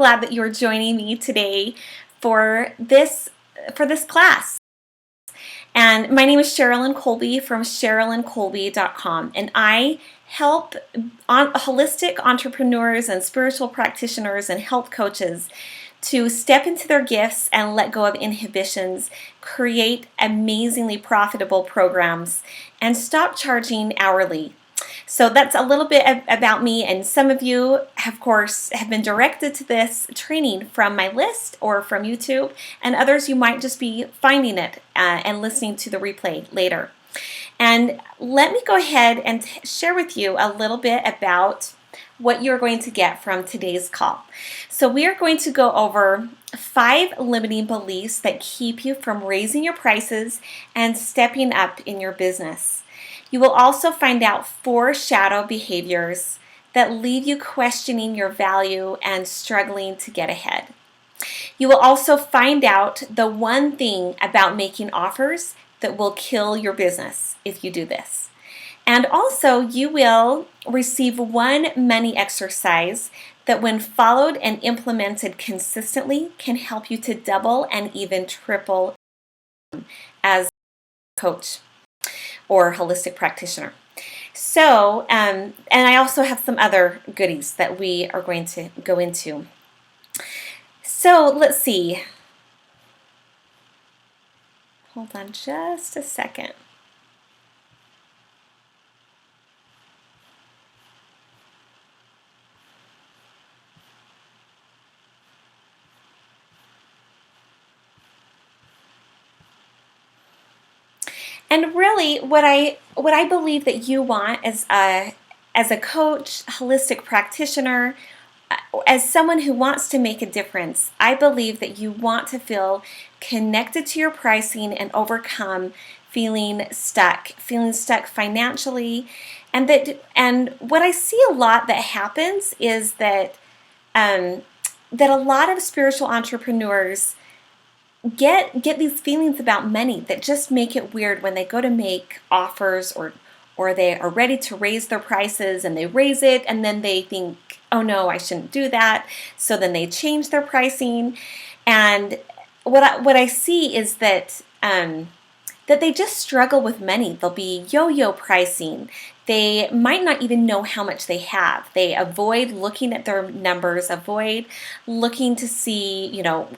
glad that you're joining me today for this class. And my name is Sherilyn Colby from SherilynColby.com, and I help holistic entrepreneurs and spiritual practitioners and health coaches to step into their gifts and let go of inhibitions, create amazingly profitable programs, and stop charging hourly. So that's a little bit about me, and some of you, of course, have been directed to this training from my list or from YouTube, and others you might just be finding it and listening to the replay later. And let me go ahead and share with you a little bit about what you're going to get from today's call. So we are going to go over 5 limiting beliefs that keep you from raising your prices and stepping up in your business. You will also find out 4 shadow behaviors that leave you questioning your value and struggling to get ahead. You will also find out the one thing about making offers that will kill your business if you do this. And also, you will receive one money exercise that, when followed and implemented consistently, can help you to double and even triple as a coach or holistic practitioner. So, and I also have some other goodies that we are going to go into. So let's see. Hold on just a second. And really, what I believe that you want as a coach, holistic practitioner, as someone who wants to make a difference, I believe that you want to feel connected to your pricing and overcome feeling stuck financially, and what I see a lot that happens is that that a lot of spiritual entrepreneurs get these feelings about money that just make it weird when they go to make offers or they are ready to raise their prices, and they raise it and then they think, oh no, I shouldn't do that. So then they change their pricing. And what I see is that that they just struggle with money. They'll be yo-yo pricing. They might not even know how much they have. They avoid looking at their numbers, avoid looking to see,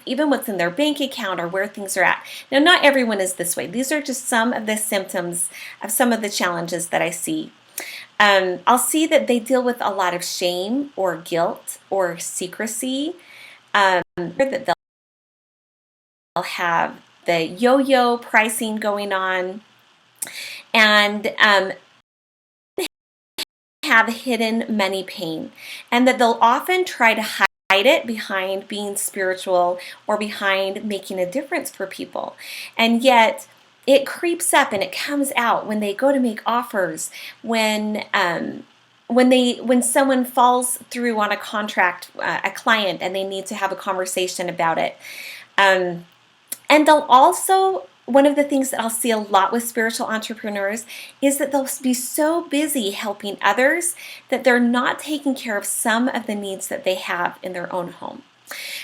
even what's in their bank account or where things are at. Now, not everyone is this way. These are just some of the symptoms of some of the challenges that I see. I'll see that they deal with a lot of shame or guilt or secrecy, that they'll have the yo-yo pricing going on, and have hidden money pain, and that they'll often try to hide it behind being spiritual or behind making a difference for people. And yet it creeps up and it comes out when they go to make offers, when someone falls through on a contract, a client, and they need to have a conversation about it. And they'll also, one of the things that I'll see a lot with spiritual entrepreneurs is that they'll be so busy helping others that they're not taking care of some of the needs that they have in their own home.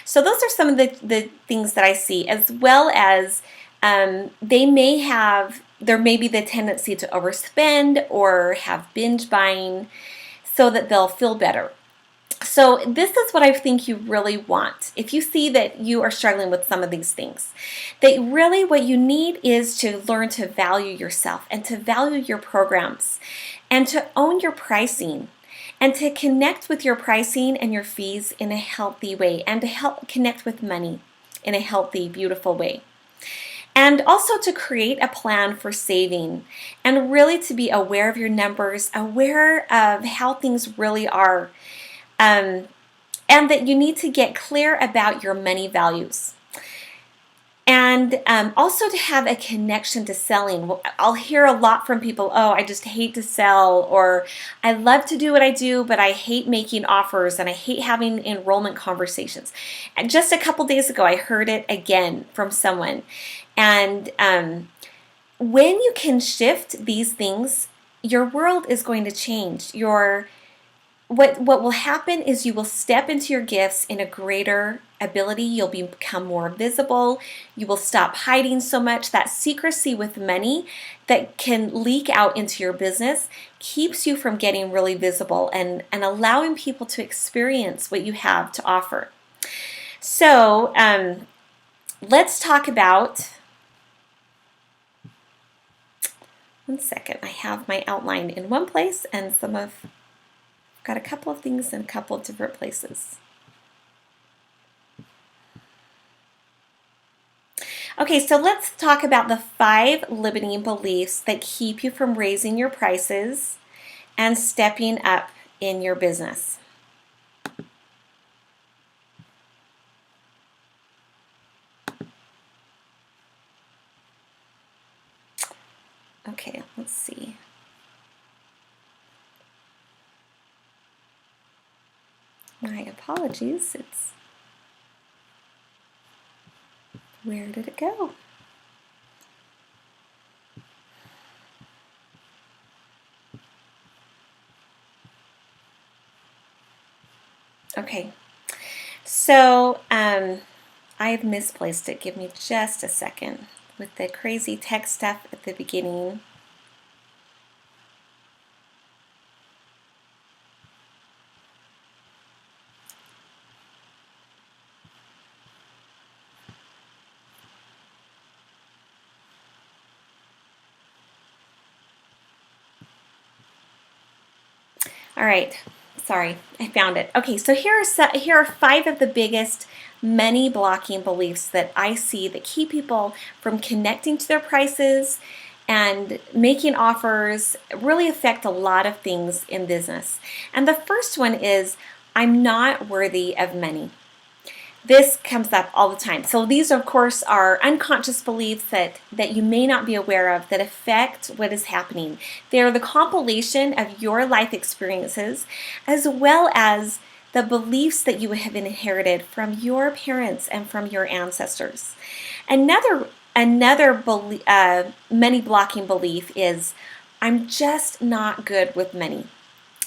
So those are some of the things that I see, as well as there may be the tendency to overspend or have binge buying so that they'll feel better. So this is what I think you really want. If you see that you are struggling with some of these things, that really what you need is to learn to value yourself and to value your programs and to own your pricing and to connect with your pricing and your fees in a healthy way, and to help connect with money in a healthy, beautiful way. And also to create a plan for saving, and really to be aware of your numbers, aware of how things really are. And that you need to get clear about your money values. And also to have a connection to selling. I'll hear a lot from people, oh, I just hate to sell, or I love to do what I do, but I hate making offers and I hate having enrollment conversations. And just a couple days ago, I heard it again from someone. And when you can shift these things, your world is going to change. Your what will happen is you will step into your gifts in a greater ability. You'll become more visible. You will stop hiding so much. That secrecy with money that can leak out into your business keeps you from getting really visible and allowing people to experience what you have to offer. So let's talk about, one second, I have my outline in one place and got a couple of things in a couple of different places. Okay, so let's talk about the 5 limiting beliefs that keep you from raising your prices and stepping up in your business. Okay, let's see. My apologies. Where did it go? Okay, so I've misplaced it. Give me just a second with the crazy tech stuff at the beginning. All right, sorry, I found it. Okay, so here are 5 of the biggest money blocking beliefs that I see that keep people from connecting to their prices and making offers, really affect a lot of things in business. And the first one is, I'm not worthy of money. This comes up all the time. So these, of course, are unconscious beliefs that you may not be aware of that affect what is happening. They're the compilation of your life experiences as well as the beliefs that you have inherited from your parents and from your ancestors. Another money blocking belief is, I'm just not good with money.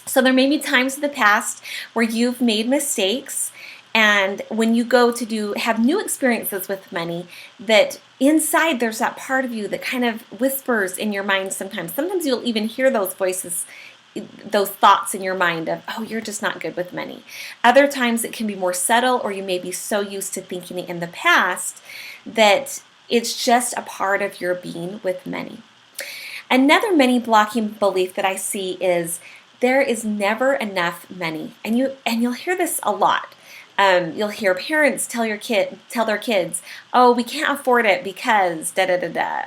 So there may be times in the past where you've made mistakes, and when you go to have new experiences with money, that inside there's that part of you that kind of whispers in your mind sometimes. Sometimes you'll even hear those voices, those thoughts in your mind of, oh, you're just not good with money. Other times it can be more subtle, or you may be so used to thinking it in the past that it's just a part of your being with money. Another money blocking belief that I see is, there is never enough money. And you'll hear this a lot. You'll hear parents tell their kids, oh, we can't afford it because da da da da,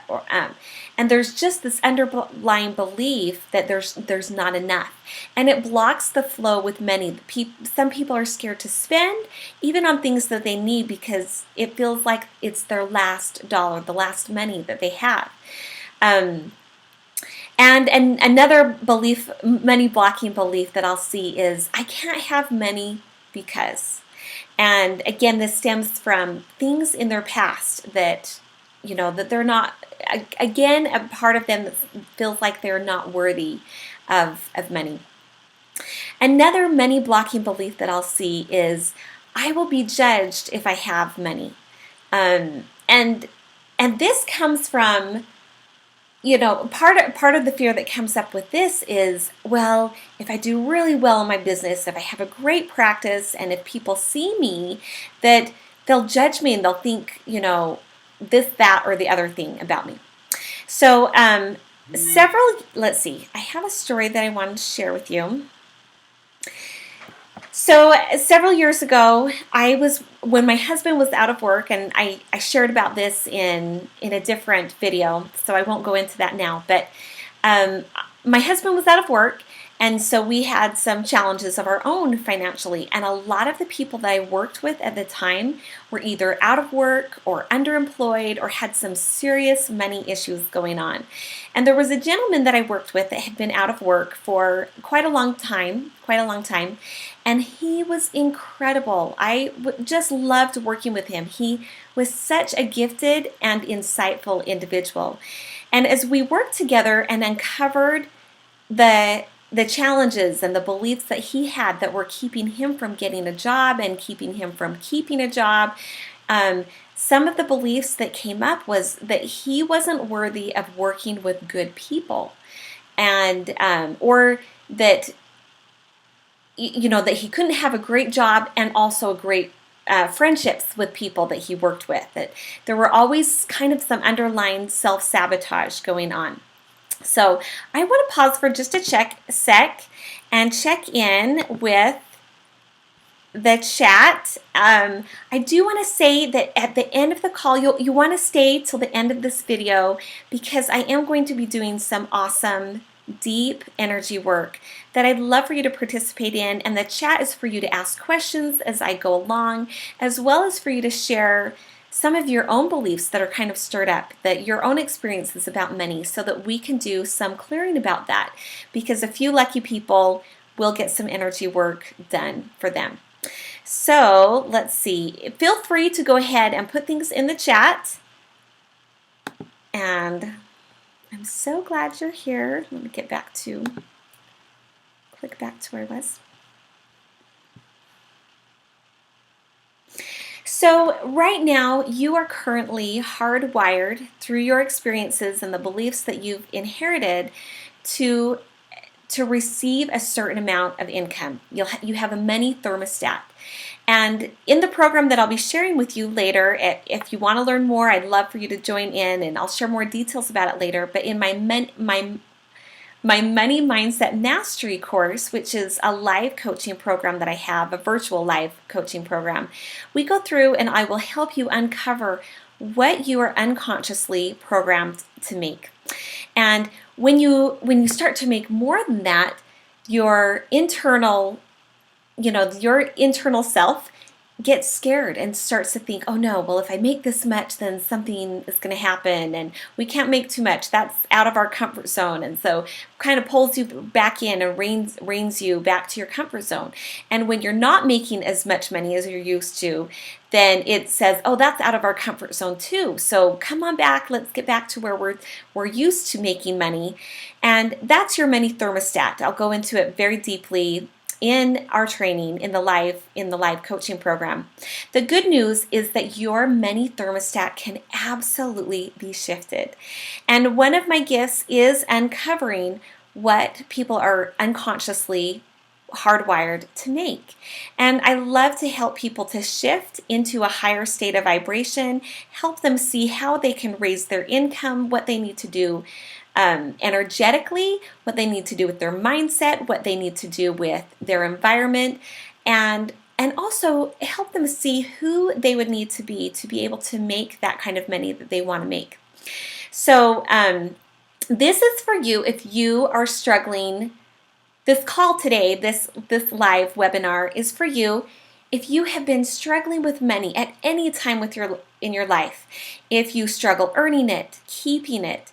and there's just this underlying belief that there's not enough, and it blocks the flow with money. Some people are scared to spend even on things that they need because it feels like it's their last dollar, the last money that they have. And another belief, money blocking belief that I'll see is, I can't have money because. And again, this stems from things in their past that, that they're not, again, a part of them that feels like they're not worthy of money. Another money blocking belief that I'll see is, I will be judged if I have money. And this comes from, part of the fear that comes up with this is, well, if I do really well in my business, if I have a great practice, and if people see me, that they'll judge me and they'll think, this, that, or the other thing about me. So let's see, I have a story that I wanted to share with you. So several years ago, when my husband was out of work, and I shared about this in a different video, so I won't go into that now, but my husband was out of work, and so we had some challenges of our own financially, and a lot of the people that I worked with at the time were either out of work or underemployed or had some serious money issues going on. And there was a gentleman that I worked with that had been out of work for quite a long time, and he was incredible. I just loved working with him. He was such a gifted and insightful individual. And as we worked together and uncovered the the challenges and the beliefs that he had that were keeping him from getting a job and keeping him from keeping a job. Some of the beliefs that came up was that he wasn't worthy of working with good people, and or that that he couldn't have a great job and also great friendships with people that he worked with. That there were always kind of some underlying self-sabotage going on. So I want to pause for just a sec and check in with the chat. I do want to say that at the end of the call, you want to stay till the end of this video, because I am going to be doing some awesome deep energy work that I'd love for you to participate in, and the chat is for you to ask questions as I go along, as well as for you to share some of your own beliefs that are kind of stirred up, that your own experiences about money, so that we can do some clearing about that, because a few lucky people will get some energy work done for them. So let's see, feel free to go ahead and put things in the chat, and I'm so glad you're here. Let me click back to where I was. So right now, you are currently hardwired through your experiences and the beliefs that you've inherited to receive a certain amount of income. You have a money thermostat. And in the program that I'll be sharing with you later, if you want to learn more, I'd love for you to join in, and I'll share more details about it later. But in my Money Mindset Mastery course, which is a live coaching program that I have, a virtual live coaching program, we go through and I will help you uncover what you are unconsciously programmed to make. And when you start to make more than that, your internal self gets scared and starts to think, oh no, well, if I make this much, then something is going to happen, and we can't make too much. That's out of our comfort zone. And so kind of pulls you back in and reins you back to your comfort zone. And when you're not making as much money as you're used to, then it says, oh, that's out of our comfort zone too. So come on back, let's get back to where we're used to making money. And that's your money thermostat. I'll go into it very deeply in our training, in the live coaching program. The good news is that your money thermostat can absolutely be shifted. And one of my gifts is uncovering what people are unconsciously hardwired to make. And I love to help people to shift into a higher state of vibration, help them see how they can raise their income, what they need to do energetically, what they need to do with their mindset, what they need to do with their environment, and also help them see who they would need to be able to make that kind of money that they want to make. So this is for you if you are struggling. This call today, this live webinar is for you if you have been struggling with money at any time in your life. If you struggle earning it, keeping it,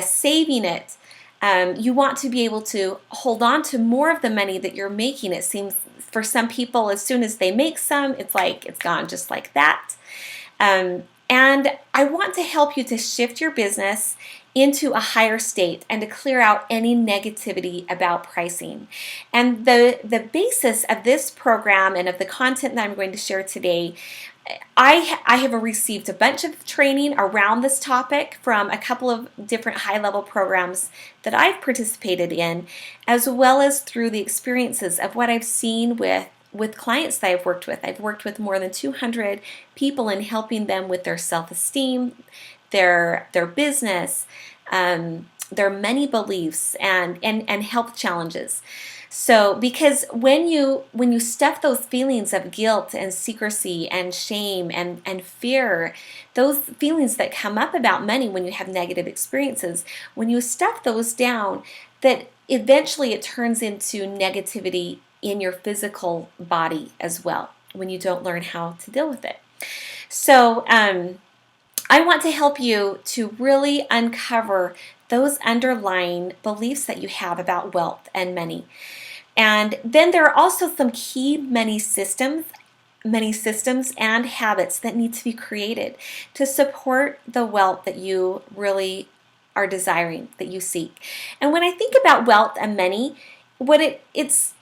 saving it, you want to be able to hold on to more of the money that you're making. It seems for some people, as soon as they make some, it's like it's gone just like that. And I want to help you to shift your business into a higher state and to clear out any negativity about pricing. And the basis of this program and of the content that I'm going to share today, I have received a bunch of training around this topic from a couple of different high-level programs that I've participated in, as well as through the experiences of what I've seen with clients that I've worked with. I've worked with more than 200 people in helping them with their self-esteem, their business, their money beliefs, and health challenges. So because when you stuff those feelings of guilt and secrecy and shame and fear, those feelings that come up about money when you have negative experiences, when you stuff those down, that eventually it turns into negativity in your physical body as well, when you don't learn how to deal with it. So I want to help you to really uncover those underlying beliefs that you have about wealth and money. And then there are also some key money systems and habits that need to be created to support the wealth that you really are desiring, that you seek. And when I think about wealth and money, what it's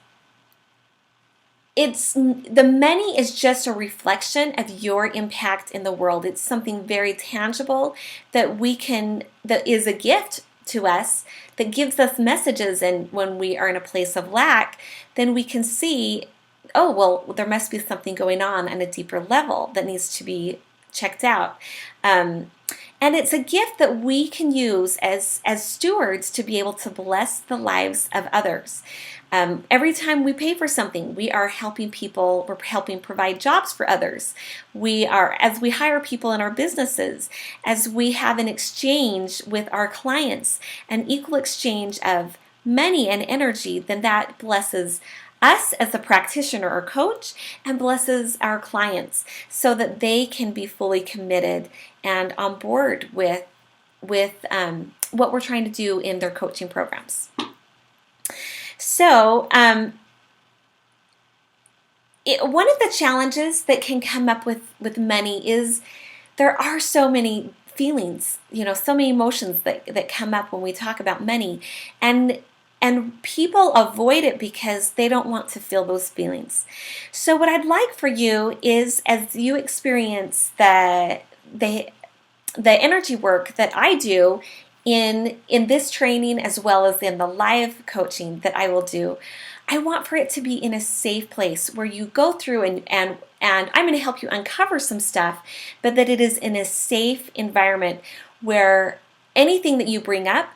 the money is just a reflection of your impact in the world. It's something very tangible that that is a gift to us, that gives us messages. And when we are in a place of lack, then we can see, oh, well, there must be something going on a deeper level that needs to be checked out. And it's a gift that we can use as stewards to be able to bless the lives of others. Every time we pay for something, we are helping people, we're helping provide jobs for others. As we hire people in our businesses, as we have an exchange with our clients, an equal exchange of money and energy, then that blesses us as a practitioner or coach and blesses our clients so that they can be fully committed and on board with what we're trying to do in their coaching programs. So one of the challenges that can come up with money is there are so many feelings, so many emotions that come up when we talk about money, and people avoid it because they don't want to feel those feelings. So what I'd like for you is, as you experience the energy work that I do in this training, as well as in the live coaching that I will do, I want for it to be in a safe place where you go through and I'm going to help you uncover some stuff, but that it is in a safe environment where anything that you bring up,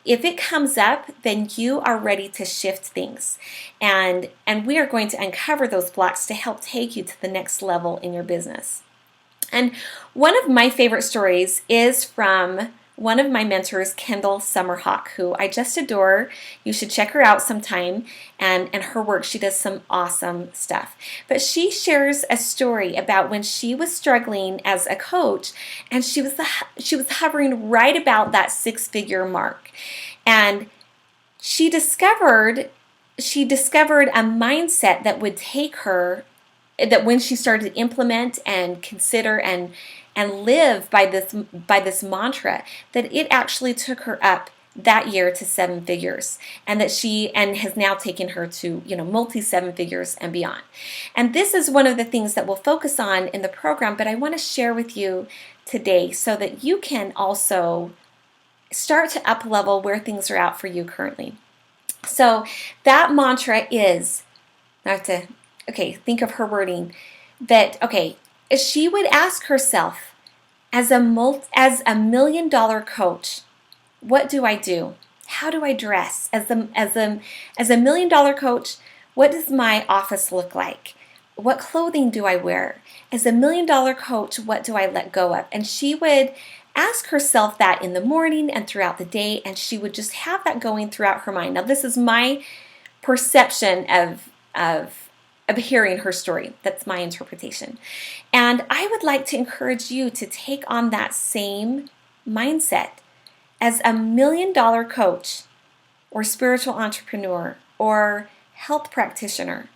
if it comes up, then you are ready to shift things. And we are going to uncover those blocks to help take you to the next level in your business. And one of my favorite stories is from one of my mentors, Kendall Summerhawk, who I just adore. You should check her out sometime, and her work. She does some awesome stuff. But she shares a story about when she was struggling as a coach, and she was hovering right about that six-figure mark. And she discovered a mindset that would take her, that when she started to implement and consider and live by this mantra, that it actually took her up that year to 7 figures, and that has now taken her to multi 7 figures and beyond. And this is one of the things that we'll focus on in the program, but I want to share with you today so that you can also start to up level where things are at for you currently. So that mantra is, I have to think of her wording, that she would ask herself, as a $1 million coach, what do I do? How do I dress? As a $1 million coach, what does my office look like? What clothing do I wear? As a $1 million coach, what do I let go of? And she would ask herself that in the morning and throughout the day, and she would just have that going throughout her mind. Now, this is my perception of hearing her story. That's my interpretation. And I would like to encourage you to take on that same mindset. As a $1 million coach or spiritual entrepreneur or health practitioner,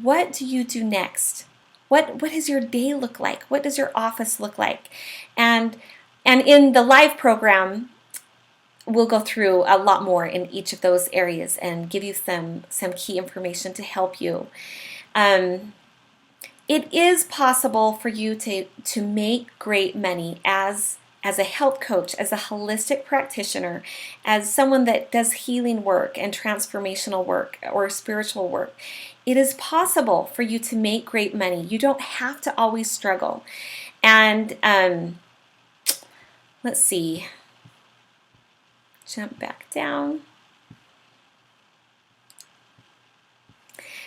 what do you do next? What does your day look like? What does your office look like? And in the live program, we'll go through a lot more in each of those areas and give you some key information to help you. It is possible for you to make great money as a health coach, as a holistic practitioner, as someone that does healing work and transformational work or spiritual work. It is possible for you to make great money. You don't have to always struggle. And let's see. Jump back down.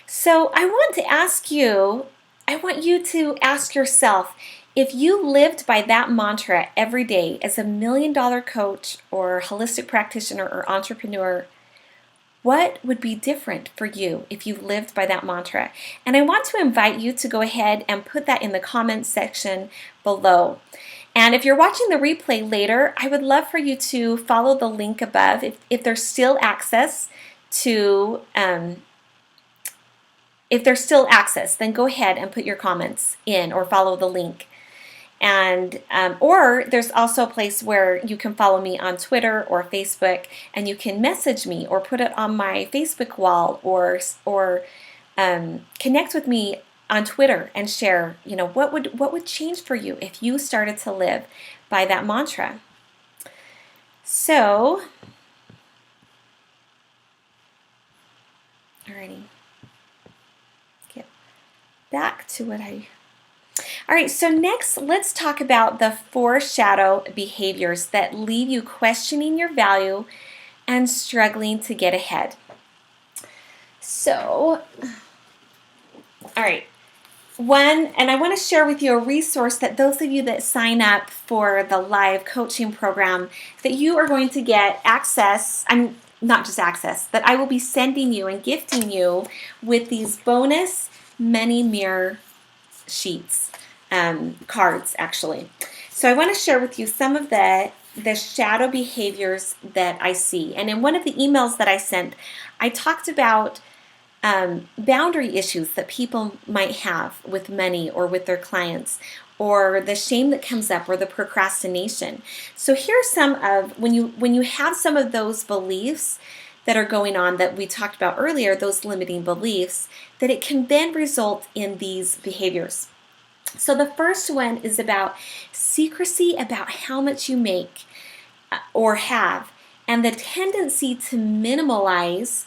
So I want you to ask yourself, if you lived by that mantra every day as a $1 million coach or holistic practitioner or entrepreneur, what would be different for you if you lived by that mantra? And I want to invite you to go ahead and put that in the comments section below. And if you're watching the replay later, I would love for you to follow the link above if there's still access to if there's still access, then go ahead and put your comments in or follow the link. And or there's also a place where you can follow me on Twitter or Facebook, and you can message me or put it on my Facebook wall, or connect with me on Twitter and share, what would change for you if you started to live by that mantra. So, alrighty, get back to what I. All right, so next let's talk about the 4 shadow behaviors that leave you questioning your value and struggling to get ahead. So, all right. One, and I want to share with you a resource that those of you that sign up for the live coaching program, that you are going to get access, I'm not just access, that I will be sending you and gifting you with these bonus many mirror sheets, cards actually. So I want to share with you some of the shadow behaviors that I see. And in one of the emails that I sent, I talked about boundary issues that people might have with money or with their clients, or the shame that comes up, or the procrastination. So here's some of, when you have some of those beliefs that are going on that we talked about earlier, those limiting beliefs, that it can then result in these behaviors. So the first one is about secrecy about how much you make or have, and the tendency to minimalize,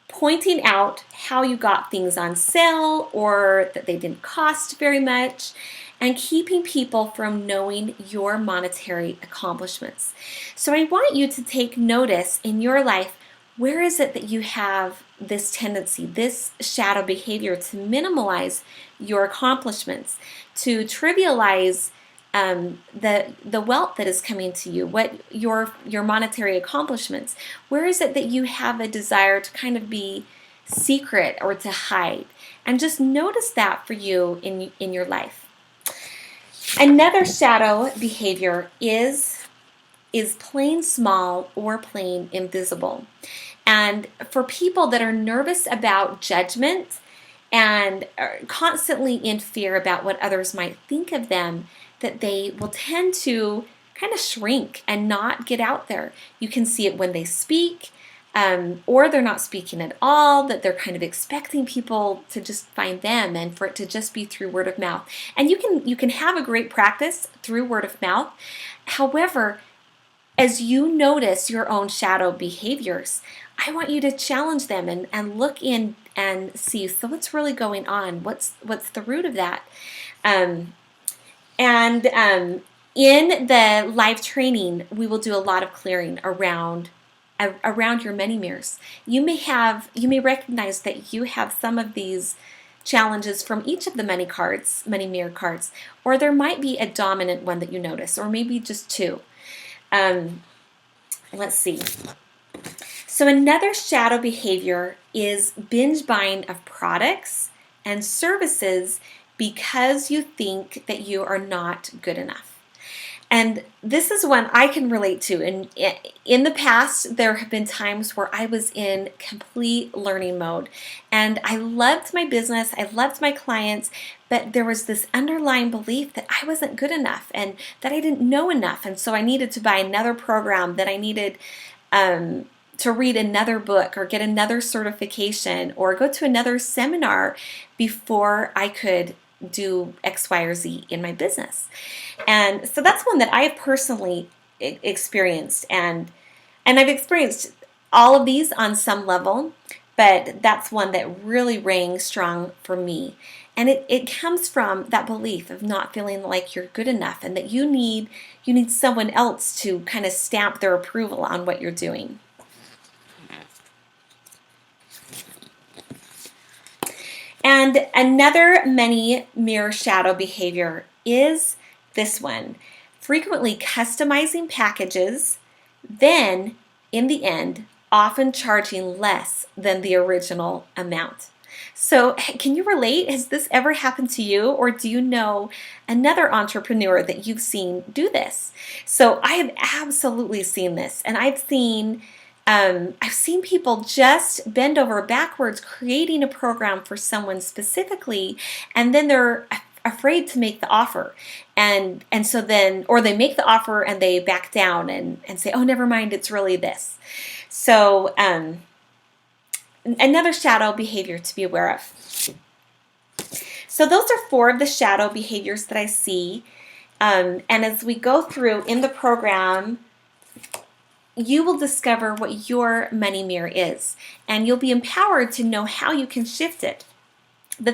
pointing out how you got things on sale or that they didn't cost very much, and keeping people from knowing your monetary accomplishments. So I want you to take notice in your life, where is it that you have this tendency, this shadow behavior to minimalize your accomplishments, to trivialize the wealth that is coming to you, what your monetary accomplishments. Where is it that you have a desire to kind of be secret or to hide? And just notice that for you in your life. Another shadow behavior is plain small or plain invisible. And for people that are nervous about judgment and are constantly in fear about what others might think of them, that they will tend to kind of shrink and not get out there. You can see it when they speak, or they're not speaking at all, that they're kind of expecting people to just find them and for it to just be through word of mouth. And you can have a great practice through word of mouth. However, as you notice your own shadow behaviors, I want you to challenge them and look in and see, so what's really going on? What's the root of that? In the live training, we will do a lot of clearing around your many mirrors. You may recognize that you have some of these challenges from each of the many mirror cards, or there might be a dominant one that you notice, or maybe just 2. Let's see. So another shadow behavior is binge buying of products and services because you think that you are not good enough. And this is one I can relate to. And in the past, there have been times where I was in complete learning mode. And I loved my business, I loved my clients, but there was this underlying belief that I wasn't good enough and that I didn't know enough. And so I needed to buy another program, that I needed to read another book or get another certification or go to another seminar before I could do X, Y, or Z in my business. And so that's one that I have personally experienced, and I've experienced all of these on some level, but that's one that really rang strong for me. And it comes from that belief of not feeling like you're good enough and that you need someone else to kind of stamp their approval on what you're doing. And another many mirror shadow behavior is this one: frequently customizing packages, then in the end, often charging less than the original amount. So can you relate? Has this ever happened to you, or do you know another entrepreneur that you've seen do this? So I have absolutely seen this, and I've seen people just bend over backwards creating a program for someone specifically, and then they're afraid to make the offer. And so then, or they make the offer and they back down and say, oh, never mind, it's really this. So another shadow behavior to be aware of. So those are 4 of the shadow behaviors that I see. And as we go through in the program, you will discover what your money mirror is, and you'll be empowered to know how you can shift it. The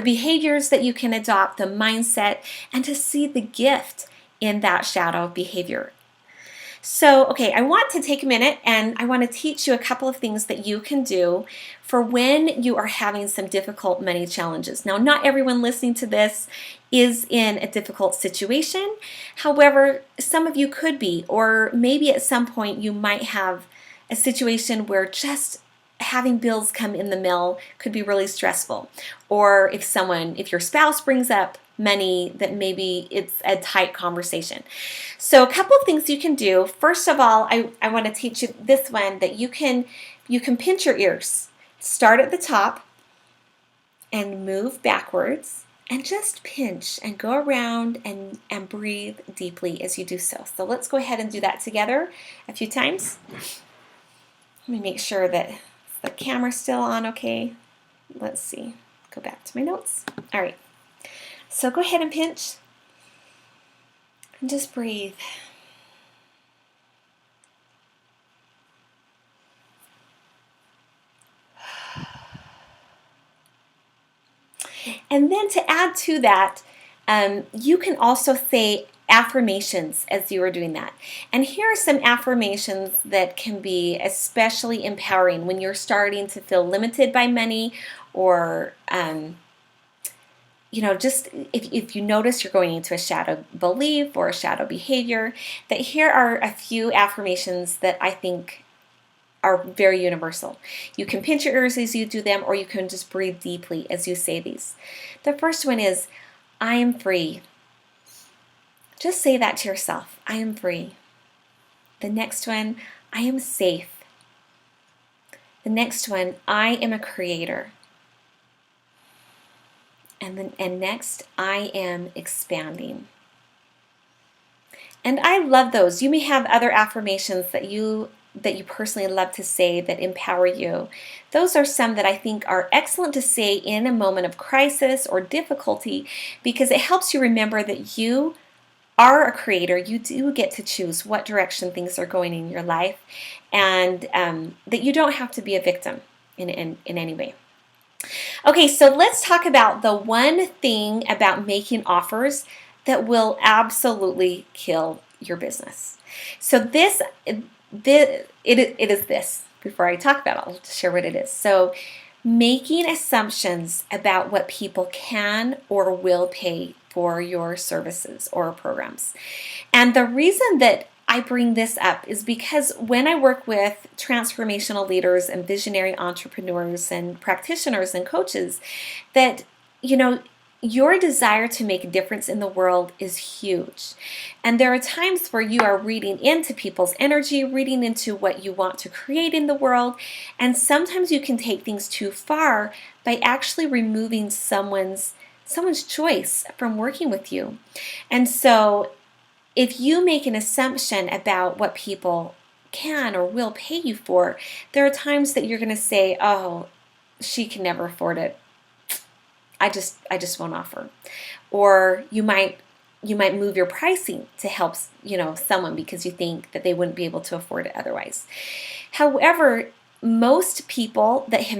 behaviors that you can adopt, the mindset, and to see the gift in that shadow behavior. So, okay, I want to take a minute and I want to teach you a couple of things that you can do for when you are having some difficult money challenges. Now, not everyone listening to this is in a difficult situation. However, some of you could be, or maybe at some point you might have a situation where just having bills come in the mail could be really stressful. Or if your spouse brings up money, that maybe it's a tight conversation. So a couple of things you can do. First of all, I want to teach you this one, that you can pinch your ears. Start at the top and move backwards and just pinch and go around and breathe deeply as you do so. So let's go ahead and do that together a few times. Let me make sure that the camera's still on, okay? Let's see. Go back to my notes. All right. So go ahead and pinch and just breathe. And then to add to that, you can also say affirmations as you are doing that. And here are some affirmations that can be especially empowering when you're starting to feel limited by money, or just if you notice you're going into a shadow belief or a shadow behavior, that here are a few affirmations that I think are very universal. You can pinch your ears as you do them, or you can just breathe deeply as you say these. The first one is, I am free. Just say that to yourself. I am free. The next one, I am safe. The next one, I am a creator. And next, I am expanding. And I love those. You may have other affirmations that you personally love to say that empower you. Those are some that I think are excellent to say in a moment of crisis or difficulty, because it helps you remember that you are a creator. You do get to choose what direction things are going in your life, and that you don't have to be a victim in any way. Okay, so let's talk about the one thing about making offers that will absolutely kill your business. So it is this. Before I talk about it, I'll just share what it is. So making assumptions about what people can or will pay for your services or programs. And the reason that I bring this up is because when I work with transformational leaders and visionary entrepreneurs and practitioners and coaches, that, your desire to make a difference in the world is huge. And there are times where you are reading into people's energy, reading into what you want to create in the world, and sometimes you can take things too far by actually removing someone's choice from working with you. And so if you make an assumption about what people can or will pay you for, there are times that you're going to say, oh, she can never afford it. I just won't offer. Or you might move your pricing to help someone because you think that they wouldn't be able to afford it otherwise. However, most people that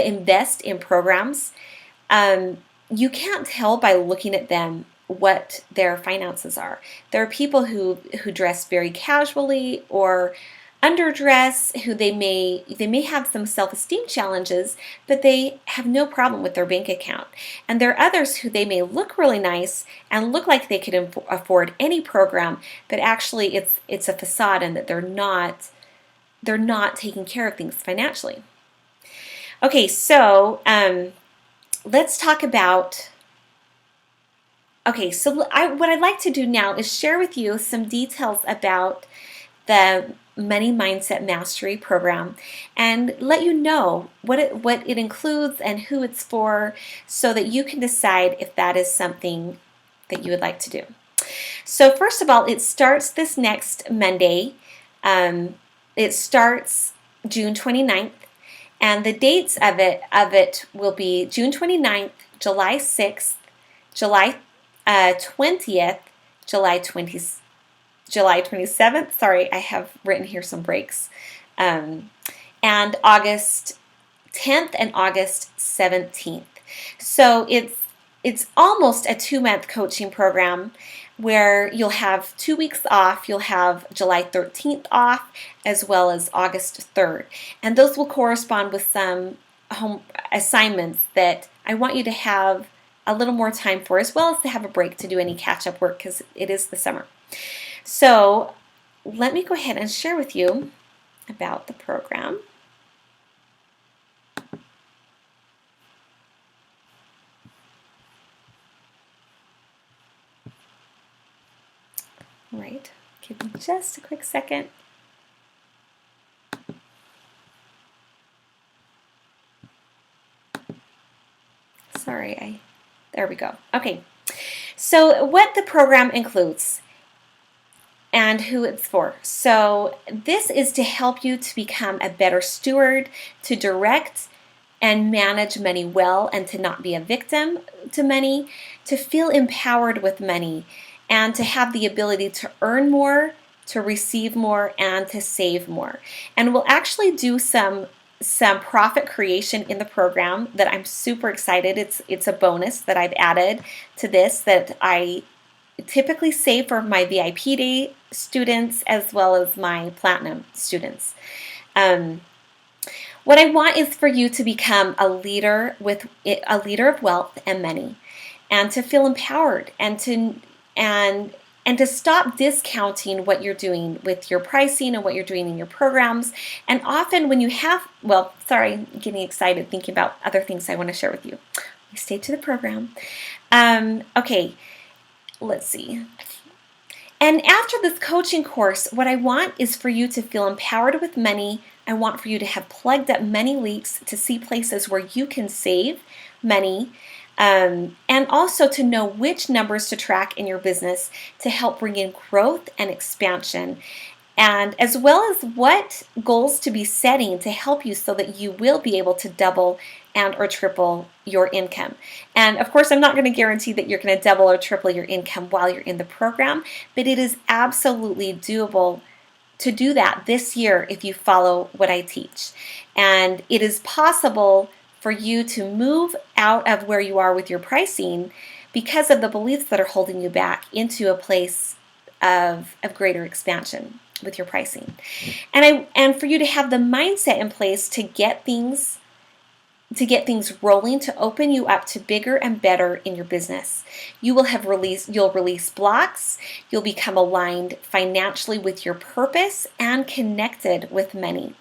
invest in programs, you can't tell by looking at them what their finances are. There are people who dress very casually or underdress, who they may have some self-esteem challenges, but they have no problem with their bank account. And there are others who they may look really nice and look like they could afford any program, but actually it's a facade, and that they're not taking care of things financially. Okay, so let's talk about. Okay, so what I'd like to do now is share with you some details about the Money Mindset Mastery program and let you know what it includes and who it's for, so that you can decide if that is something that you would like to do. So first of all, it starts this next Monday. It starts June 29th, and the dates of it will be June 29th, July 6th, July 20th, July 27th. Sorry, I have written here some breaks. And August 10th and August 17th. So it's almost a 2-month coaching program where you'll have 2 weeks off. You'll have July 13th off as well as August 3rd. And those will correspond with some home assignments that I want you to have a little more time for, as well as to have a break to do any catch-up work because it is the summer. So let me go ahead and share with you about the program. All right, give me just a quick second. Sorry, there we go. Okay, so what the program includes and who it's for. So this is to help you to become a better steward, to direct and manage money well, and to not be a victim to money, to feel empowered with money, and to have the ability to earn more, to receive more, and to save more. And we'll actually do some profit creation in the program that I'm super excited. It's a bonus that I've added to this that I typically save for my VIP Day students as well as my Platinum students. What I want is for you to become a leader of wealth and money, and to feel empowered, and to stop discounting what you're doing with your pricing and what you're doing in your programs. And often when you have, getting excited thinking about other things I want to share with you. Stay to the program. Okay, let's see. And after this coaching course, what I want is for you to feel empowered with money. I want for you to have plugged up money leaks, to see places where you can save money, and also to know which numbers to track in your business to help bring in growth and expansion, and as well as what goals to be setting to help you so that you will be able to double and or triple your income. And of course, I'm not going to guarantee that you're going to double or triple your income while you're in the program, but it is absolutely doable to do that this year if you follow what I teach. And it is possible for you to move out of where you are with your pricing because of the beliefs that are holding you back into a place of greater expansion with your pricing. And for you to have the mindset in place to get things rolling, to open you up to bigger and better in your business. You'll release blocks, you'll become aligned financially with your purpose and connected with money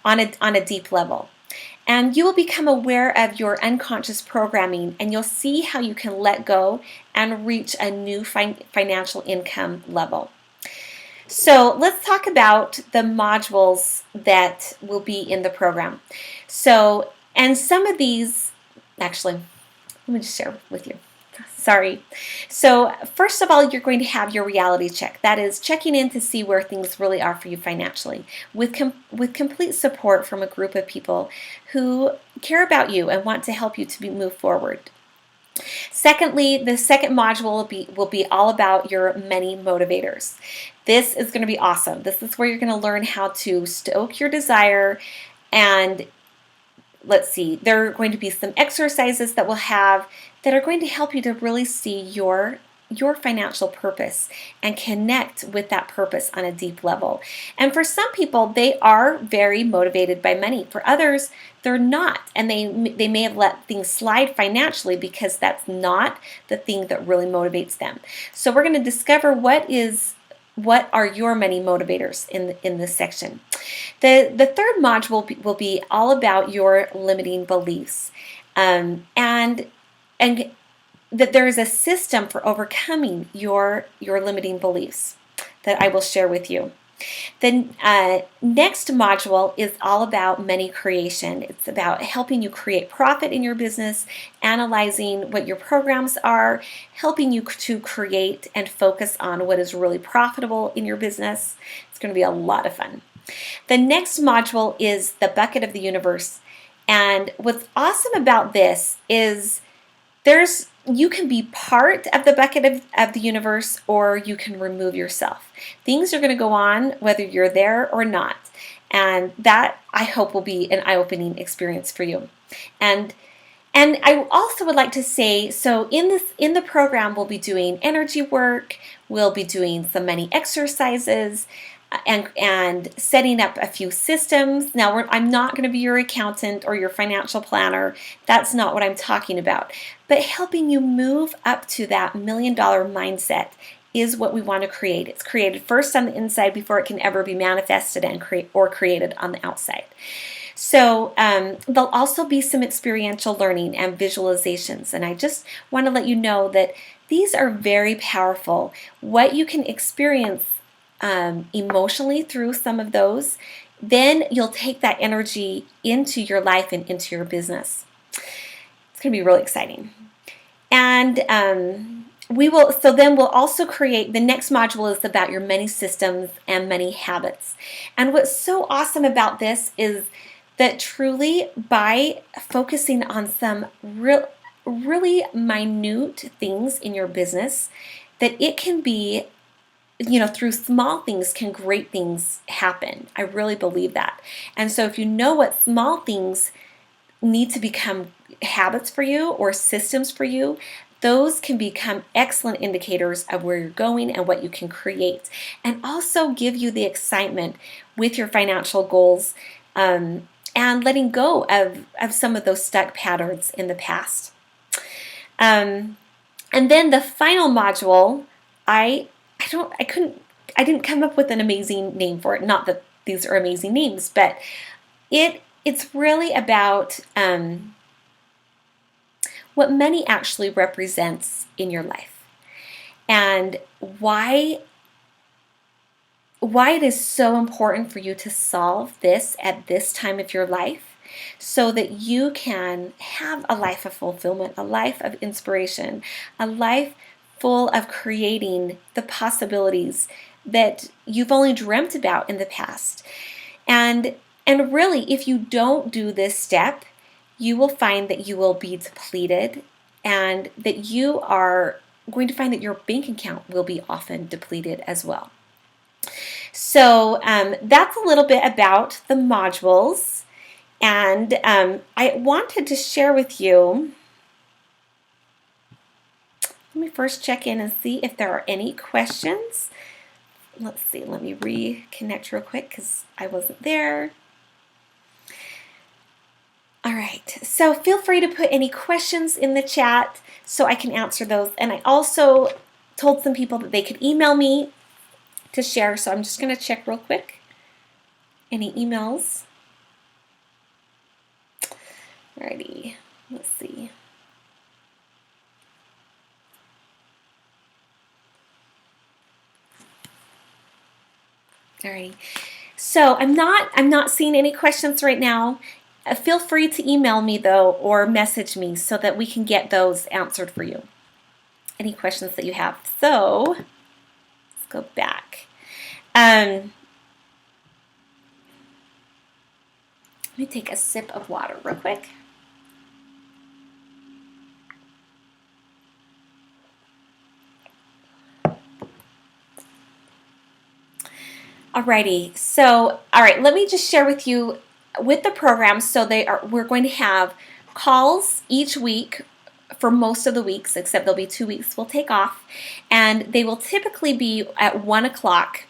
on a deep level. And you will become aware of your unconscious programming, and you'll see how you can let go and reach a new financial income level. So let's talk about the modules that will be in the program. And some of these, actually, let me just share with you. Sorry. So first of all, you're going to have your reality check. That is checking in to see where things really are for you financially, with complete support from a group of people who care about you and want to help you to move forward. Secondly, the second module will be all about your money motivators. This is going to be awesome. This is where you're going to learn how to stoke your desire, and let's see, there are going to be some exercises that we'll have that are going to help you to really see your financial purpose and connect with that purpose on a deep level. And for some people, they are very motivated by money. For others, they're not, and they may have let things slide financially because that's not the thing that really motivates them. So we're going to discover what are your money motivators in this section. The third module will be all about your limiting beliefs, and that there is a system for overcoming your limiting beliefs that I will share with you. The next module is all about money creation. It's about helping you create profit in your business, analyzing what your programs are, helping you to create and focus on what is really profitable in your business. It's going to be a lot of fun. The next module is the bucket of the universe. And what's awesome about this is you can be part of the bucket of the universe, or you can remove yourself. Things are going to go on whether you're there or not. And that, I hope, will be an eye-opening experience for you. And I also would like to say, so in the program, we'll be doing energy work, we'll be doing some money exercises, and setting up a few systems. Now, I'm not going to be your accountant or your financial planner. That's not what I'm talking about. But helping you move up to that $1 million mindset is what we want to create. It's created first on the inside before it can ever be manifested and created on the outside. So there'll also be some experiential learning and visualizations. And I just want to let you know that these are very powerful. What you can experience emotionally through some of those, then you'll take that energy into your life and into your business. It's going to be really exciting. And we'll also create, the next module is about your money systems and money habits. And what's so awesome about this is that truly by focusing on some really minute things in your business, that it can be, through small things can great things happen. I really believe that. And so if you know what small things need to become habits for you or systems for you, those can become excellent indicators of where you're going and what you can create, and also give you the excitement with your financial goals, and letting go of some of those stuck patterns in the past. And then the final module, I didn't come up with an amazing name for it. Not that these are amazing names, but it's really about what money actually represents in your life, and why it is so important for you to solve this at this time of your life, so that you can have a life of fulfillment, a life of inspiration, a life full of creating the possibilities that you've only dreamt about in the past. And really, if you don't do this step, you will find that you will be depleted, and that you are going to find that your bank account will be often depleted as well. So that's a little bit about the modules. And I wanted to share with you, let me first check in and see if there are any questions. Let's see, let me reconnect real quick because I wasn't there. All right, so feel free to put any questions in the chat so I can answer those. And I also told some people that they could email me to share, so I'm just going to check real quick. Any emails? Alrighty, let's see. Alrighty, so I'm not seeing any questions right now. Feel free to email me though, or message me so that we can get those answered for you. Any questions that you have. So let's go back. Let me take a sip of water real quick. Alrighty, so let me just share with you with the program. So we're going to have calls each week for most of the weeks, except there'll be 2 weeks we'll take off, and they will typically be at 1 o'clock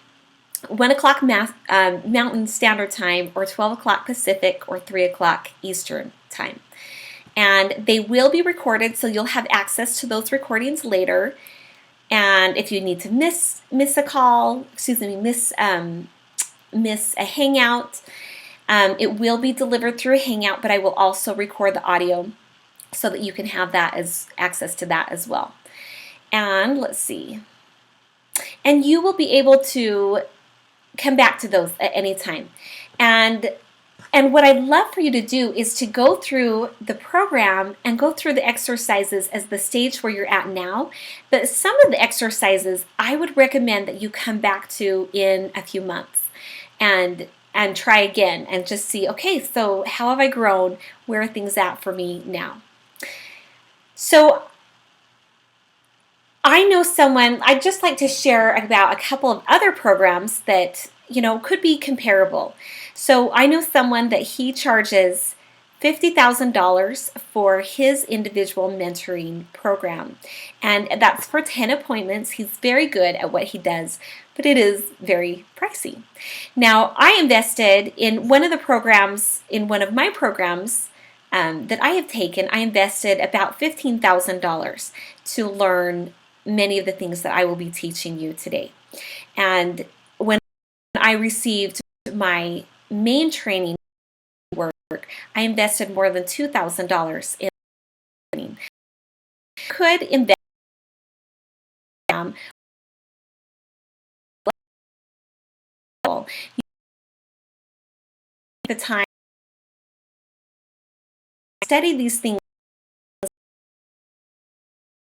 Mountain Standard Time, or 12 o'clock Pacific, or 3 o'clock Eastern Time. And they will be recorded, so you'll have access to those recordings later. And if you need to miss a call, miss a hangout, it will be delivered through a hangout, but I will also record the audio so that you can have that as access to that as well. And let's see. And you will be able to come back to those at any time. And what I'd love for you to do is to go through the program and go through the exercises as the stage where you're at now. But some of the exercises I would recommend that you come back to in a few months and try again and just see, okay, so how have I grown? Where are things at for me now? So I know someone, I'd just like to share about a couple of other programs that, could be comparable. So I know someone that he charges $50,000 for his individual mentoring program. And that's for 10 appointments. He's very good at what he does, but it is very pricey. Now, I invested in one of my programs that I have taken. I invested about $15,000 to learn many of the things that I will be teaching you today. And when I received my main training work, I invested more than $2,000 in training. Could invest the time study these things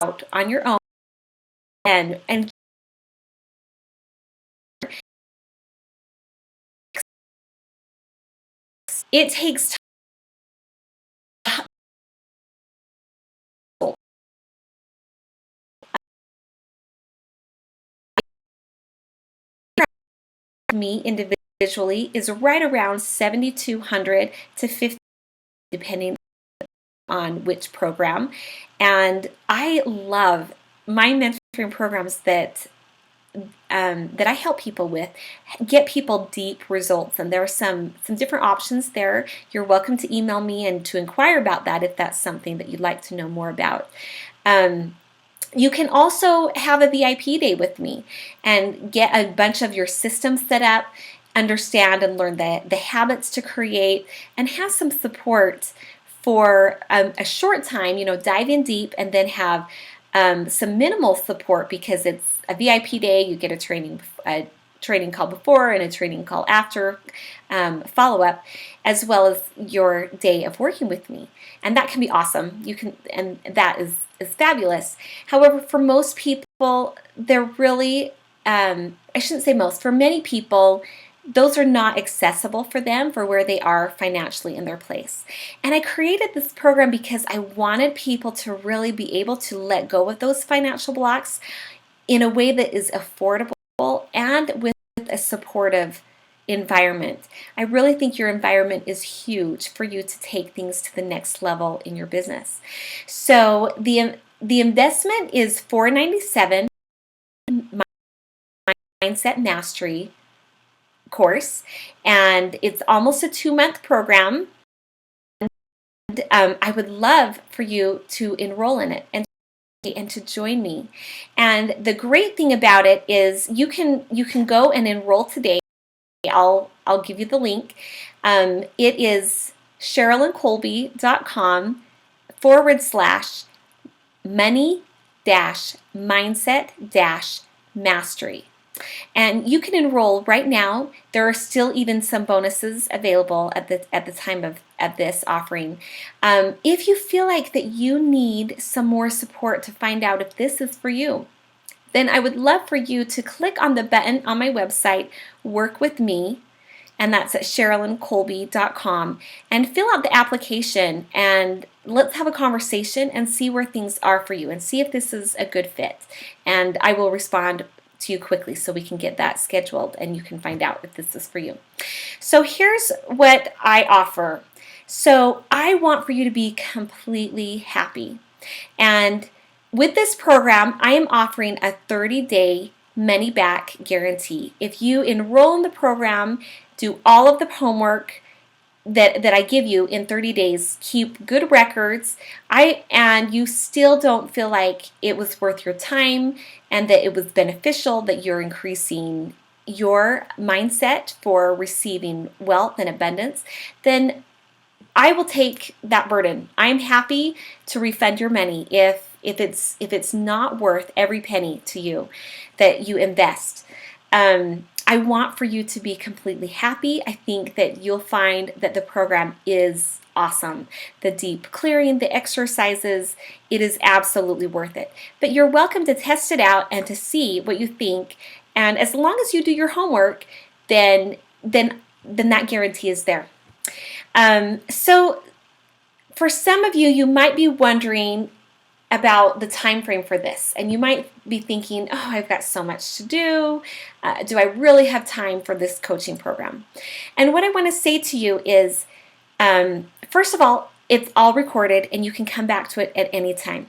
out on your own and it takes time for me individually is right around $7,200 to $50,000 depending on which program. And I love my mentoring programs that I help people with, get people deep results. And there are some different options there. You're welcome to email me and to inquire about that if that's something that you'd like to know more about. You can also have a VIP day with me and get a bunch of your systems set up, understand and learn the habits to create, and have some support for a short time, dive in deep and then have some minimal support because it's a VIP day. You get a training call before and a training call after follow-up, as well as your day of working with me. And that can be awesome. And that is fabulous. However, for most people, they're really, I shouldn't say most, for many people, those are not accessible for them for where they are financially in their place. And I created this program because I wanted people to really be able to let go of those financial blocks in a way that is affordable and with a supportive environment. I really think your environment is huge for you to take things to the next level in your business. So the investment is $497 Mindset Mastery course, and it's almost a 2-month program. And I would love for you to enroll in it and to join me. And the great thing about it is you can go and enroll today. I'll give you the link. It is SherilynColby.com/money-mindset-mastery. And you can enroll right now. There are still even some bonuses available at the time of this offering. If you feel like that you need some more support to find out if this is for you, then I would love for you to click on the button on my website, Work With Me, and that's at SherilynColby.com, and fill out the application and let's have a conversation and see where things are for you and see if this is a good fit. And I will respond to you quickly so we can get that scheduled and you can find out if this is for you. So here's what I offer. So I want for you to be completely happy. And with this program, I am offering a 30-day money back guarantee. If you enroll in the program, do all of the homework that I give you in 30 days, keep good records, and you still don't feel like it was worth your time and that it was beneficial, that you're increasing your mindset for receiving wealth and abundance, then I will take that burden. I'm happy to refund your money if it's not worth every penny to you that you invest. I want for you to be completely happy. I think that you'll find that the program is awesome. The deep clearing, the exercises, it is absolutely worth it. But you're welcome to test it out and to see what you think. And as long as you do your homework, then that guarantee is there. So for some of you, you might be wondering about the time frame for this, and you might be thinking, oh, I've got so much to do. Do I really have time for this coaching program? And what I want to say to you is, first of all, it's all recorded and you can come back to it at any time.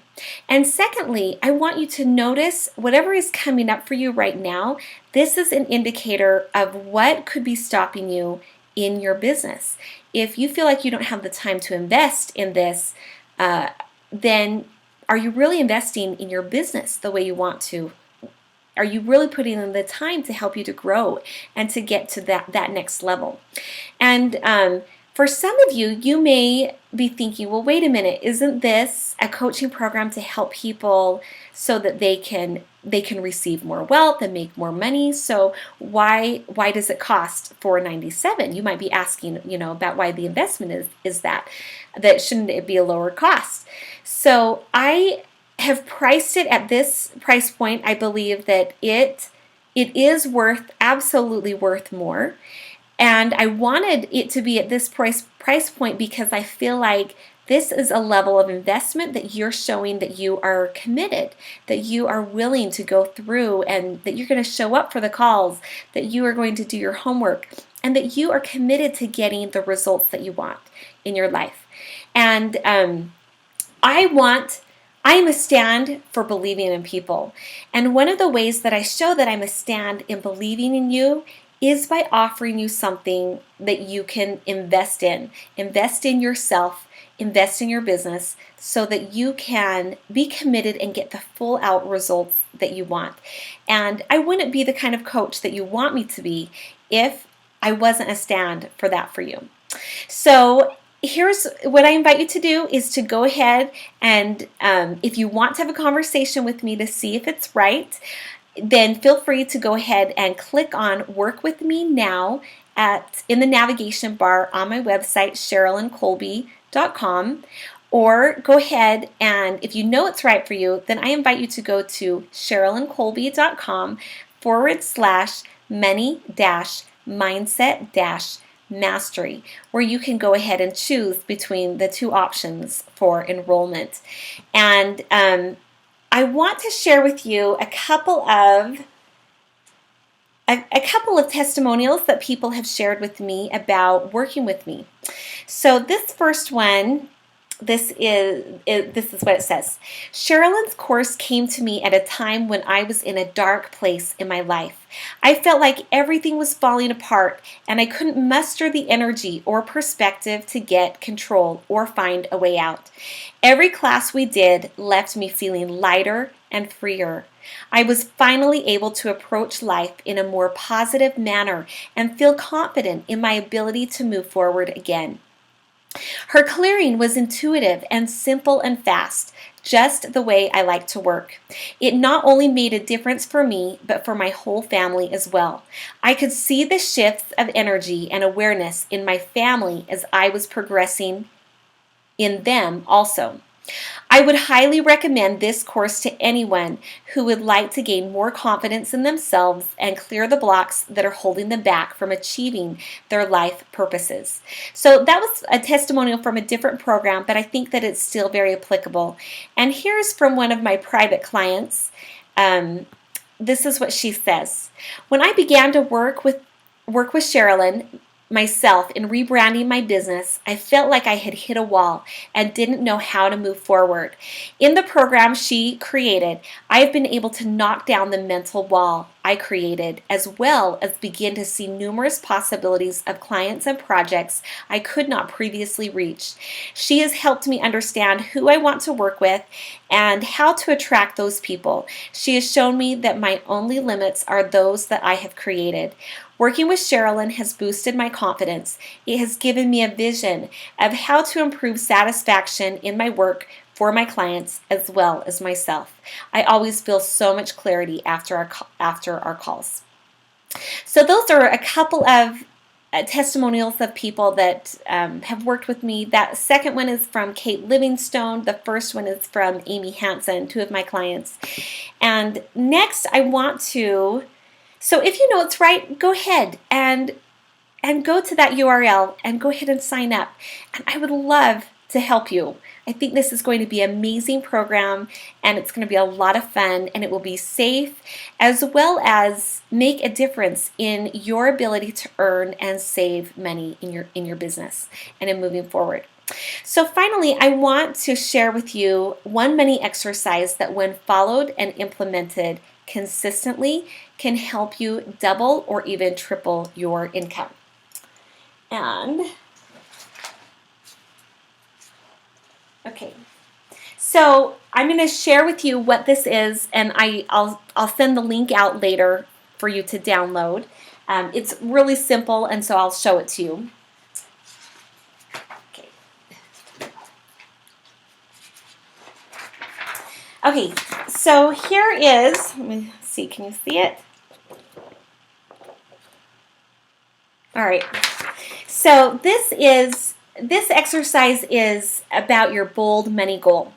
And secondly, I want you to notice whatever is coming up for you right now. This is an indicator of what could be stopping you in your business. If you feel like you don't have the time to invest in this, then are you really investing in your business the way you want to? Are you really putting in the time to help you to grow and to get to that next level? And for some of you, you may be thinking, well, wait a minute, isn't this a coaching program to help people so that they can receive more wealth and make more money? So why does it cost $497? You might be asking, about why the investment is that shouldn't it be a lower cost? So I have priced it at this price point. I believe that it is absolutely worth more. And I wanted it to be at this price point because I feel like this is a level of investment that you're showing that you are committed, that you are willing to go through, and that you're going to show up for the calls, that you are going to do your homework, and that you are committed to getting the results that you want in your life. And I am a stand for believing in people. And one of the ways that I show that I'm a stand in believing in you is by offering you something that you can invest in. Invest in yourself, invest in your business so that you can be committed and get the full out results that you want. And I wouldn't be the kind of coach that you want me to be if I wasn't a stand for that for you. So here's what I invite you to do is to go ahead and if you want to have a conversation with me to see if it's right, then feel free to go ahead and click on Work With Me Now in the navigation bar on my website, SherilynColby.com. Or go ahead and if you know it's right for you, then I invite you to go to SherilynColby.com/money-mindset-mastery, where you can go ahead and choose between the two options for enrollment. And I want to share with you a couple of testimonials that people have shared with me about working with me. So this first one, this is what it says. Sherilyn's course came to me at a time when I was in a dark place in my life. I felt like everything was falling apart and I couldn't muster the energy or perspective to get control or find a way out. Every class we did left me feeling lighter and freer. I was finally able to approach life in a more positive manner and feel confident in my ability to move forward again. Her clearing was intuitive and simple and fast, just the way I like to work. It not only made a difference for me, but for my whole family as well. I could see the shifts of energy and awareness in my family as I was progressing in them also. I would highly recommend this course to anyone who would like to gain more confidence in themselves and clear the blocks that are holding them back from achieving their life purposes. So that was a testimonial from a different program, but I think that it's still very applicable. And here's from one of my private clients. This is what she says. When I began to work with Sherilyn myself in rebranding my business, I felt like I had hit a wall and didn't know how to move forward. In the program she created, I have been able to knock down the mental wall I created, as well as begin to see numerous possibilities of clients and projects I could not previously reach. She has helped me understand who I want to work with and how to attract those people. She has shown me that my only limits are those that I have created. Working with Sherilyn has boosted my confidence. It has given me a vision of how to improve satisfaction in my work for my clients as well as myself. I always feel so much clarity after our calls. So those are a couple of testimonials of people that have worked with me. That second one is from Kate Livingstone. The first one is from Amy Hansen, two of my clients. And next I want to, so if you know it's right, go ahead and go to that URL and go ahead and sign up. And I would love to help you. I think this is going to be an amazing program, and it's going to be a lot of fun, and it will be safe, as well as make a difference in your ability to earn and save money in your business and in moving forward. So finally, I want to share with you one money exercise that, when followed and implemented consistently, can help you double or even triple your income. And okay, so I'm going to share with you what this is, and I'll send the link out later for you to download. It's really simple, and so I'll show it to you. Okay. Okay, so here is, let me see, can you see it? All right, so this exercise is about your bold money goal.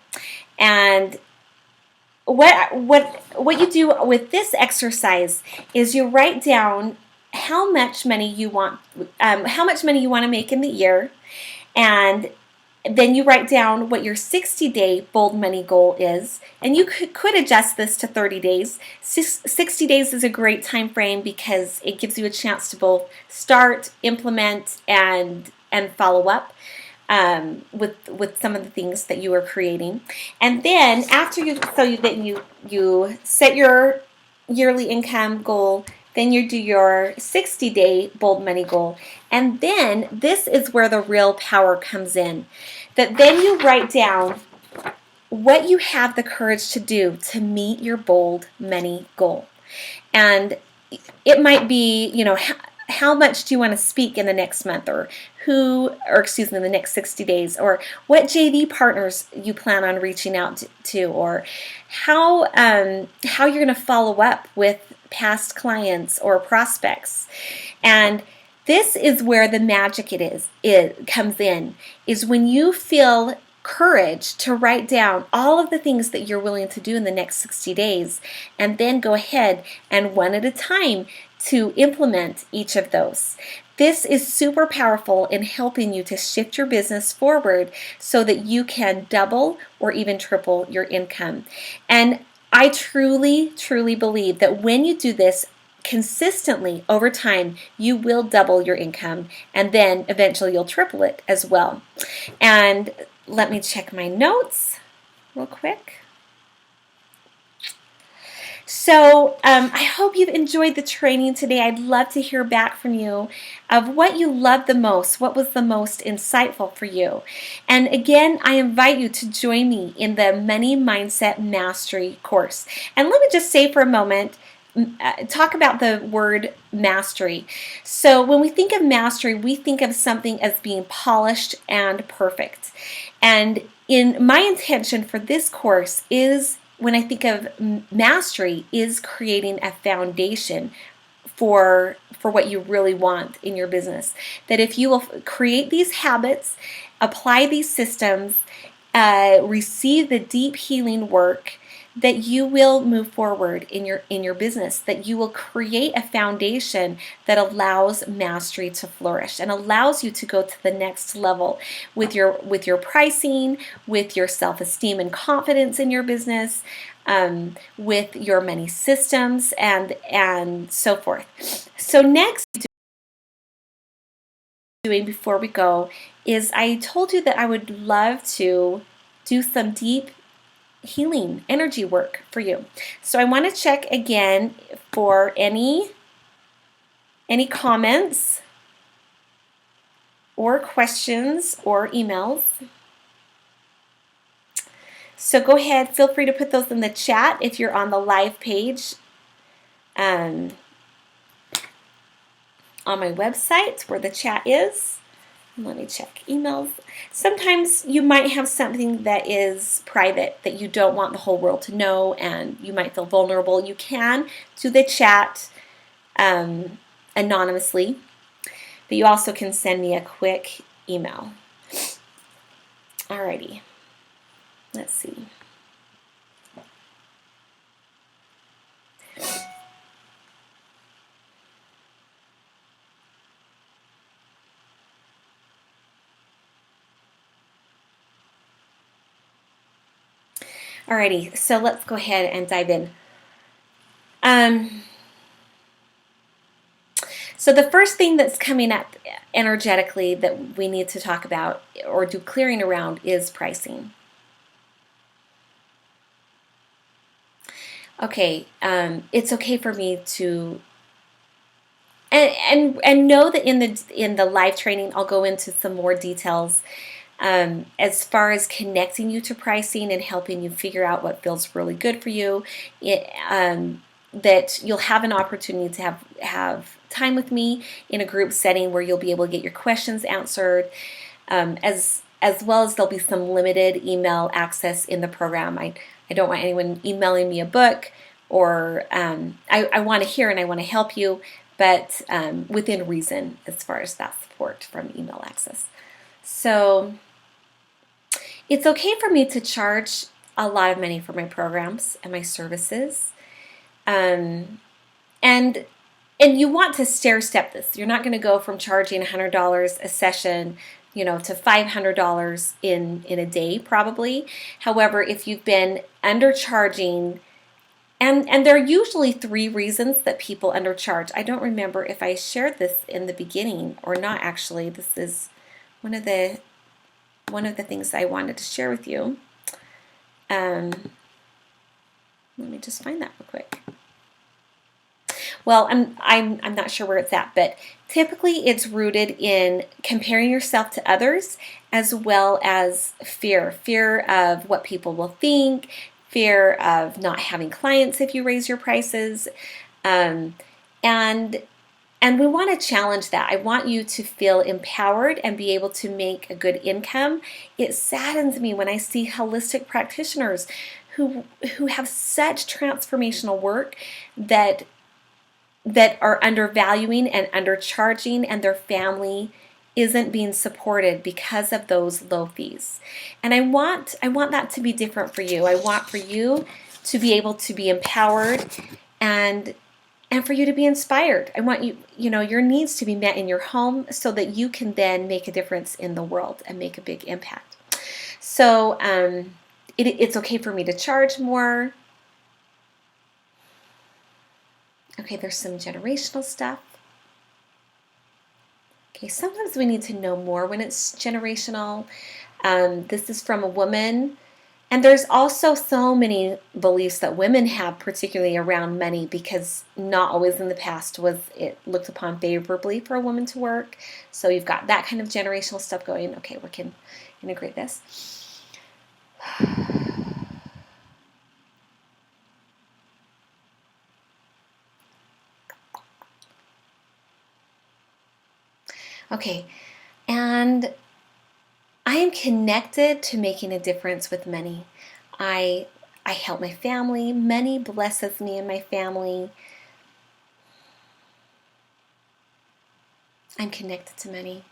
And what you do with this exercise is you write down how much money you want to make in the year, and then you write down what your 60-day bold money goal is, and you could adjust this to 30 days. 60 days is a great time frame because it gives you a chance to both start, implement, and follow up with some of the things that you are creating. And then after you set your yearly income goal, then you do your 60-day bold money goal. And then this is where the real power comes in. That then you write down what you have the courage to do to meet your bold money goal. And it might be, how much do you want to speak in the next month, or in the next 60 days, or what JV partners you plan on reaching out to, or how you're going to follow up with past clients or prospects. And this is where the magic it comes in, is when you feel courage to write down all of the things that you're willing to do in the next 60 days, and then go ahead and one at a time to implement each of those. This is super powerful in helping you to shift your business forward so that you can double or even triple your income. And I truly, truly believe that when you do this consistently over time, you will double your income, and then eventually you'll triple it as well. And let me check my notes real quick. So I hope you've enjoyed the training today. I'd love to hear back from you of what you loved the most, what was the most insightful for you. And again, I invite you to join me in the Money Mindset Mastery course. And let me just say for a moment, talk about the word mastery. So when we think of mastery, we think of something as being polished and perfect. And my intention for this course is, when I think of mastery, is creating a foundation for what you really want in your business. That if you will create these habits, apply these systems, receive the deep healing work, that you will move forward in your business, that you will create a foundation that allows mastery to flourish and allows you to go to the next level with your pricing, with your self-esteem and confidence in your business, with your money systems, and so forth. So next, before we go, is I told you that I would love to do some deep healing energy work for you. So I want to check again for any comments or questions or emails. So go ahead, feel free to put those in the chat if you're on the live page on my website where the chat is. Let me check emails. Sometimes you might have something that is private that you don't want the whole world to know, and you might feel vulnerable. You can do the chat anonymously, but you also can send me a quick email. Alrighty, let's see. Alrighty, so let's go ahead and dive in. So the first thing that's coming up energetically that we need to talk about or do clearing around is pricing. Okay, it's okay for me to and know that in the live training I'll go into some more details as far as connecting you to pricing and helping you figure out what feels really good for you. That you'll have an opportunity to have time with me in a group setting where you'll be able to get your questions answered, as well as there'll be some limited email access in the program. I don't want anyone emailing me a book, or I want to hear and I want to help you, but within reason as far as that support from email access. So it's okay for me to charge a lot of money for my programs and my services. And you want to stair step this. You're not going to go from charging $100 a session, to $500 in a day probably. However, if you've been undercharging, and there are usually 3 reasons that people undercharge. I don't remember if I shared this in the beginning or not. Actually, this is one of the things I wanted to share with you. Let me just find that real quick. Well, I'm not sure where it's at, but typically it's rooted in comparing yourself to others, as well as fear of what people will think, fear of not having clients if you raise your prices, and we want to challenge that. I want you to feel empowered and be able to make a good income. It saddens me when I see holistic practitioners who have such transformational work that are undervaluing and undercharging, and their family isn't being supported because of those low fees. And I want that to be different for you. I want for you to be able to be empowered and for you to be inspired. I want your needs to be met in your home so that you can then make a difference in the world and make a big impact. So it's okay for me to charge more. Okay, there's some generational stuff. Okay, sometimes we need to know more when it's generational. This is from a woman. And there's also so many beliefs that women have, particularly around money, because not always in the past was it looked upon favorably for a woman to work. So you've got that kind of generational stuff going. Okay, we can integrate this. Okay, and I am connected to making a difference with money. I help my family. Money blesses me and my family. I'm connected to money.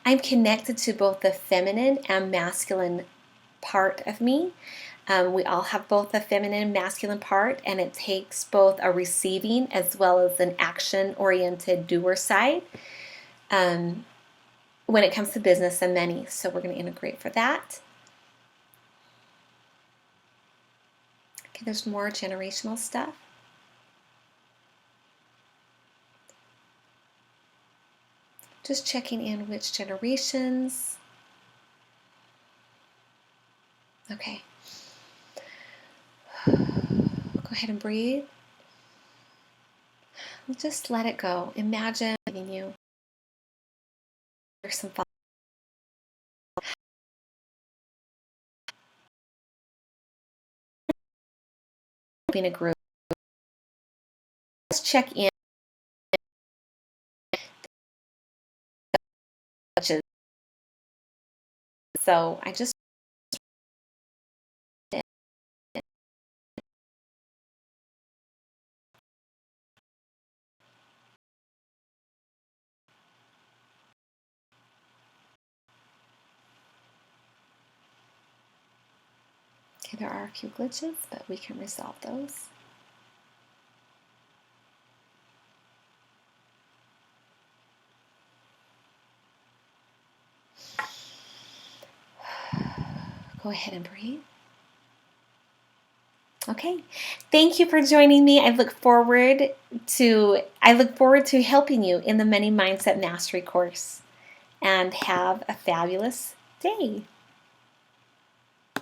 I'm connected to both the feminine and masculine part of me. We all have both a feminine and masculine part, and it takes both a receiving as well as an action-oriented doer side when it comes to business and money. So we're going to integrate for that. Okay, there's more generational stuff. Just checking in which generations. Okay. Go ahead and breathe. Just let it go. Imagine you. There's some thoughts. Being a group. Let's check in. So I just Okay, there are a few glitches, but we can resolve those. Go ahead and breathe. Okay, thank you for joining me. I look forward to helping you in the Money Mindset Mastery course. And have a fabulous day.